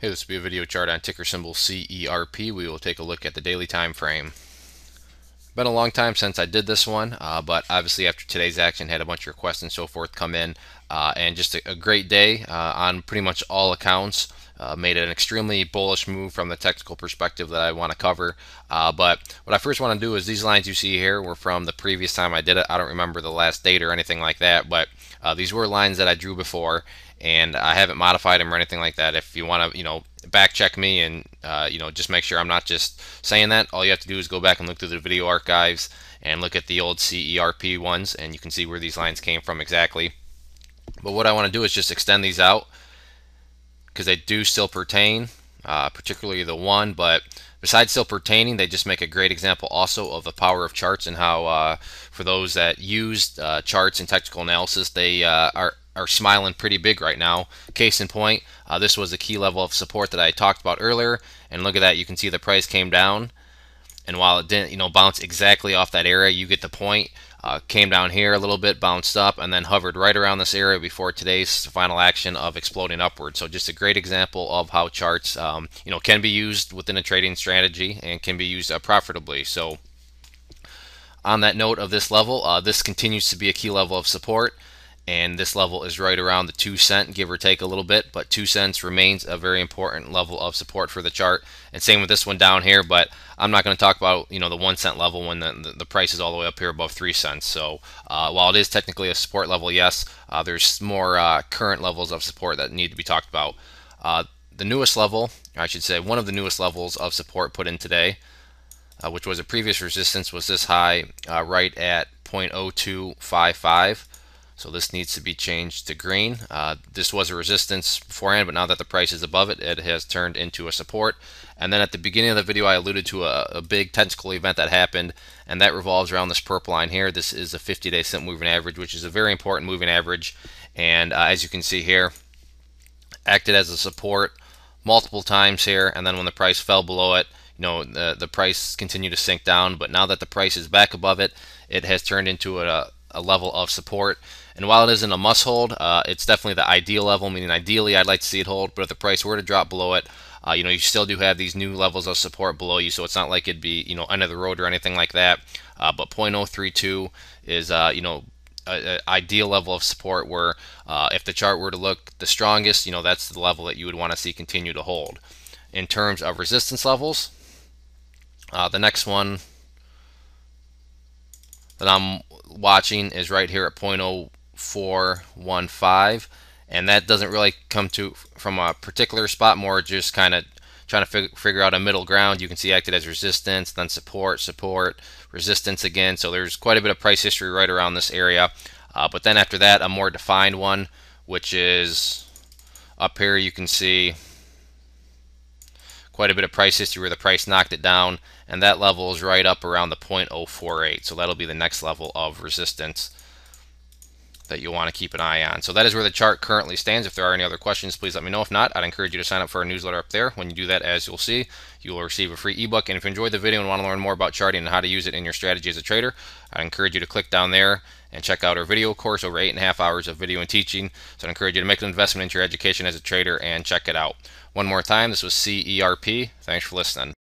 Hey, this will be a video chart on ticker symbol CERP. We will take a look at the daily time frame. Been a long time since I did this one, but obviously after today's action, had a bunch of requests and so forth come in, and just a great day on pretty much all accounts. Made an extremely bullish move from the technical perspective that I want to cover. But what I first want to do is these lines you see here were from the previous time I did it. I don't remember the last date or anything like that, but these were lines that I drew before, and I haven't modified them or anything like that. If you want to, back check me and just make sure I'm not just saying that, all you have to do is go back and look through the video archives and look at the old CERP ones, and you can see where these lines came from exactly. But what I want to do is just extend these out because they do still pertain, particularly the one. But besides still pertaining, they just make a great example also of the power of charts and how, for those that used charts and technical analysis, they are smiling pretty big right now. Case in point, this was a key level of support that I talked about earlier, and look at that. You can see the price came down, and while it didn't bounce exactly off that area, you get the point. Came down here a little bit, bounced up, and then hovered right around this area before today's final action of exploding upward. So just a great example of how charts can be used within a trading strategy and can be used profitably. So on that note of this level, this continues to be a key level of support, and this level is right around the 2 cent, give or take a little bit, but 2 cents remains a very important level of support for the chart. And same with this one down here, but I'm not going to talk about the 1 cent level when the price is all the way up here above 3 cents. So while it is technically a support level, yes, there's more current levels of support that need to be talked about. The newest level, or I should say one of the newest levels of support put in today, which was a previous resistance, was this high right at 0.0255. So this needs to be changed to green. This was a resistance beforehand, but now that the price is above it, it has turned into a support. And then at the beginning of the video, I alluded to a big technical event that happened, and that revolves around this purple line here. This is a 50-day simple moving average, which is a very important moving average. And as you can see here, acted as a support multiple times here, and then when the price fell below it, the price continued to sink down. But now that the price is back above it, it has turned into a level of support. And while it isn't a must hold, it's definitely the ideal level, meaning ideally I'd like to see it hold, but if the price were to drop below it, you still do have these new levels of support below you, so it's not like it'd be end of the road or anything like that. But 0.032 is an ideal level of support where if the chart were to look the strongest, that's the level that you would want to see continue to hold. In terms of resistance levels, the next one that I'm watching is right here at 0.0415, and that doesn't really come from a particular spot, more just kind of trying to figure out a middle ground. You can see acted as resistance, then support, resistance again. So there's quite a bit of price history right around this area. But then after that, a more defined one, which is up here. You can see quite a bit of price history where the price knocked it down, and that level is right up around the 0.048. So that'll be the next level of resistance that you'll want to keep an eye on. So that is where the chart currently stands. If there are any other questions, please let me know. If not, I'd encourage you to sign up for our newsletter up there. When you do that, as you'll see, you will receive a free ebook. And if you enjoyed the video and want to learn more about charting and how to use it in your strategy as a trader, I encourage you to click down there and check out our video course, over 8.5 hours of video and teaching. So I encourage you to make an investment into your education as a trader and check it out. One more time, this was CERP. Thanks for listening.